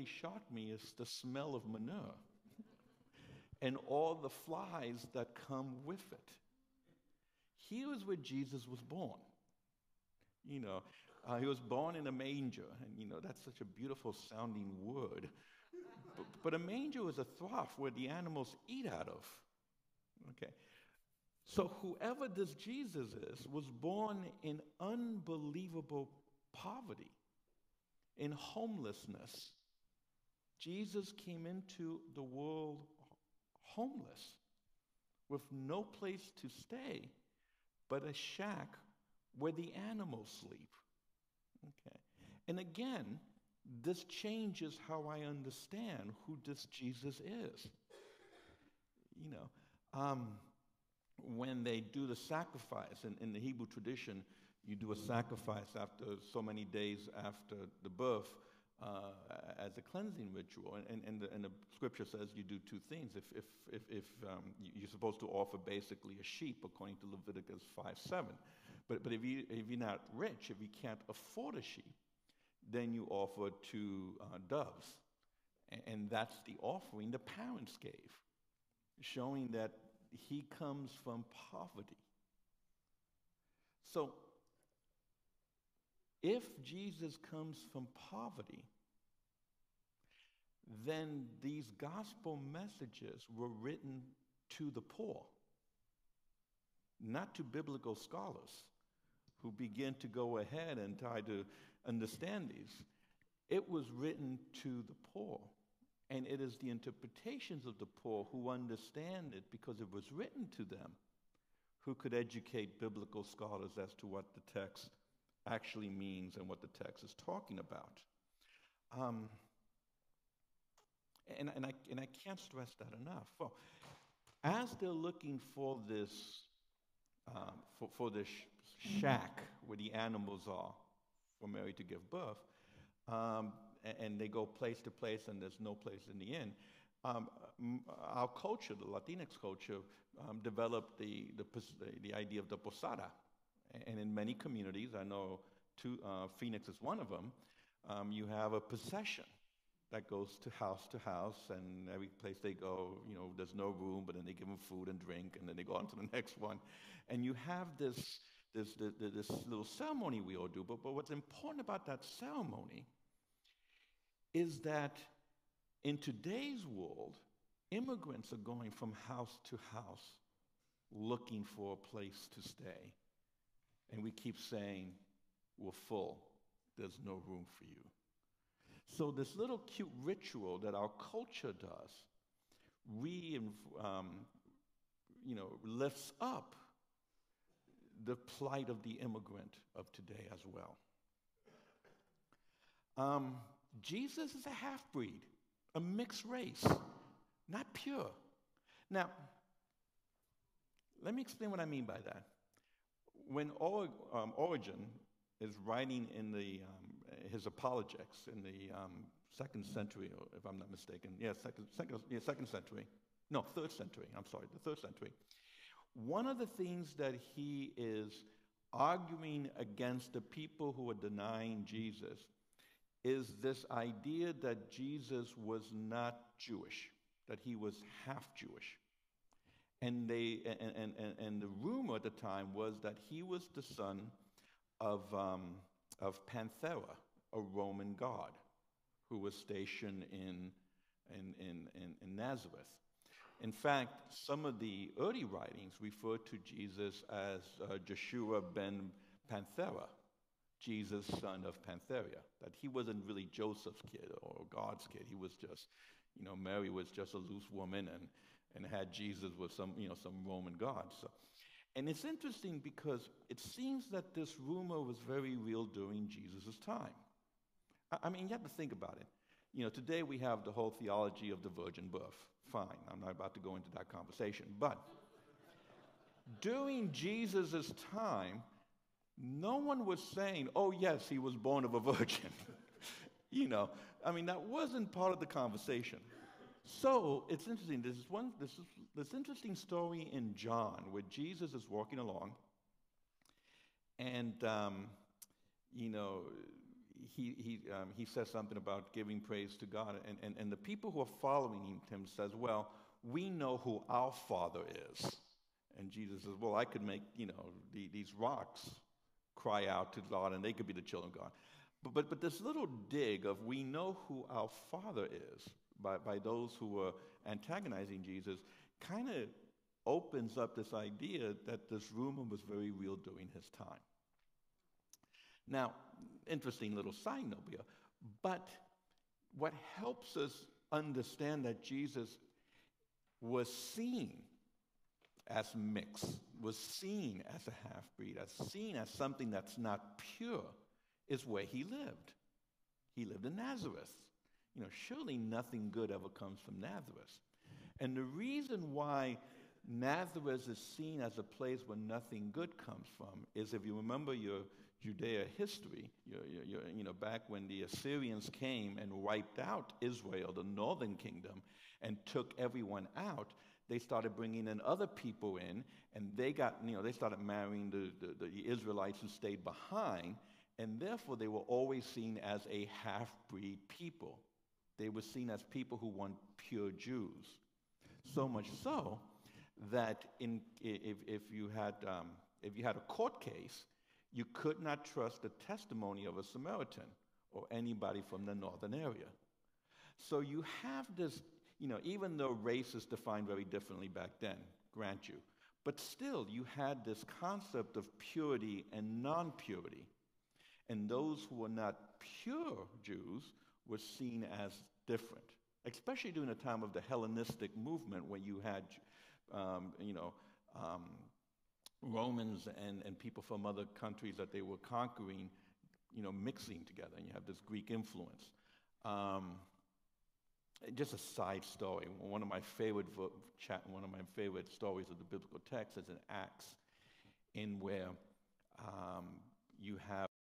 really shocked me is the smell of manure and all the flies that come with it. Here's where Jesus was born. He was born in a manger, and that's such a beautiful sounding word. But a manger is a trough where the animals eat out of. Okay. So whoever this Jesus is was born in unbelievable poverty, in homelessness. Jesus came into the world homeless, with no place to stay but a shack where the animals sleep. Okay. And again, this changes how I understand who this Jesus is. When they do the sacrifice, in the Hebrew tradition, you do a sacrifice after so many days after the birth as a cleansing ritual. And the scripture says you do two things. If you're supposed to offer basically a sheep according to Leviticus 5:7. But if you're not rich, if you can't afford a sheep, then you offer two doves. And that's the offering the parents gave, showing that he comes from poverty. So, if Jesus comes from poverty, then these gospel messages were written to the poor, not to biblical scholars who begin to go ahead and try to understand these. It was written to the poor, and it is the interpretations of the poor who understand it because it was written to them who could educate biblical scholars as to what the text actually means and what the text is talking about. And I can't stress that enough. Well, as they're looking for this shack where the animals are for Mary to give birth, and they go place to place, and there's no place in the inn. Our culture, the Latinx culture, developed the idea of the posada, and in many communities, I know Phoenix is one of them. You have a procession that goes to house, and every place they go, there's no room, but then they give them food and drink, and then they go on to the next one, and you have this little ceremony we all do. But what's important about that ceremony is that in today's world, immigrants are going from house to house looking for a place to stay. And we keep saying, we're full. There's no room for you. So this little cute ritual that our culture does lifts up the plight of the immigrant of today as well. Jesus is a half-breed, a mixed race, not pure. Now, let me explain what I mean by that. When Origen is writing in his Apologetics in the 2nd century, if I'm not mistaken, second century. No, 3rd century. I'm sorry, the 3rd century. One of the things that he is arguing against the people who are denying Jesus is this idea that Jesus was not Jewish, that he was half Jewish. And the rumor at the time was that he was the son of Panthera, a Roman god who was stationed in Nazareth. In fact, some of the early writings refer to Jesus as Joshua ben Panthera, Jesus, son of Pantheria, that he wasn't really Joseph's kid or God's kid. He was just, Mary was just a loose woman and had Jesus with some Roman god. So, and it's interesting because it seems that this rumor was very real during Jesus' time. I mean, you have to think about it. Today we have the whole theology of the virgin birth. Fine, I'm not about to go into that conversation. But during Jesus' time, no one was saying, oh, yes, he was born of a virgin. That wasn't part of the conversation. So it's interesting. This interesting story in John where Jesus is walking along, and he says something about giving praise to God, and the people who are following him says, well, we know who our Father is. And Jesus says, well, I could make, these rocks cry out to God, and they could be the children of God. But this little dig of we know who our Father is by those who are antagonizing Jesus kind of opens up this idea that this rumor was very real during his time. Now, interesting little side note here, but what helps us understand that Jesus was seen as mixed, was seen as a half-breed, as seen as something that's not pure, is where he lived. He lived in Nazareth. Surely nothing good ever comes from Nazareth. And the reason why Nazareth is seen as a place where nothing good comes from is, if you remember your Judea history, back when the Assyrians came and wiped out Israel, the northern kingdom, and took everyone out, they started bringing in other people in, and they started marrying the Israelites who stayed behind, and therefore they were always seen as a half-breed people. They were seen as people who weren't pure Jews. So much so that if you had a court case, you could not trust the testimony of a Samaritan or anybody from the northern area. So you have this, even though race is defined very differently back then, grant you, but still you had this concept of purity and non-purity. And those who were not pure Jews were seen as different, especially during the time of the Hellenistic movement, when you had, Romans and people from other countries that they were conquering, mixing together, and you have this Greek influence. Just a side story. One of my favorite stories of the biblical text is in Acts, in where you have